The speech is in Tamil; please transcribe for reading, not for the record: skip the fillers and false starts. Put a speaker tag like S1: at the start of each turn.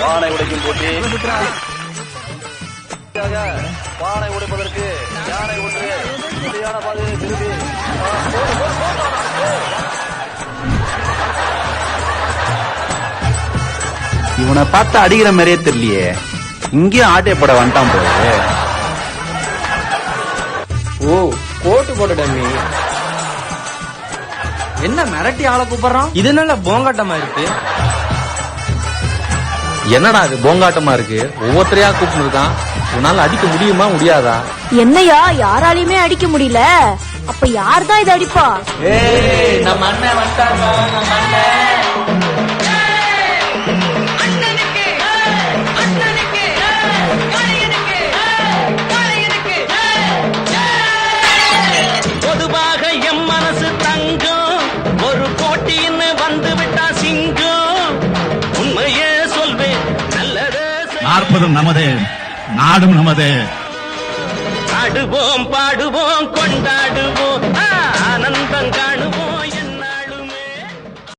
S1: பானை உடைக்கும் போட்டி. பானை உடைப்பதற்கு யானை ஒன்று சரியான பாதையை திரும்பி
S2: இவனை பார்த்து அடிக்கிற மாதிரியே தெரியலையே. இங்கேயும் ஆட்டை போட வந்துட்டான் போது.
S3: ஓ, கோட்டு போட்ட டம்மி. என்ன மிரட்டி ஆளை கூப்பிடுறான்? இது நல்ல போங்காட்டமா இருக்கு.
S4: என்னடா இது போங்காட்டமா இருக்கு? ஒவ்வொருத்தரையா கூப்பிட்டு இருக்கான். உன்னால அடிக்க முடியுமா முடியாதா?
S5: என்னையா யாராலையுமே அடிக்க முடியல. அப்ப யார் தான் இதை அடிப்பா?
S3: நம்ம அண்ணன் வந்துட்டாங்க. நம்ம அண்ணன்
S6: பொதுவாக எம் மனசு தங்கம், ஒரு போட்டின்னு வந்து விட்டா சிங்கம். உண்மையே சொல்வேன், நல்லதே
S7: 40 நமது, நாடும் நமது.
S6: ஆடுவோம் பாடுவோம் கொண்டாடுவோம்.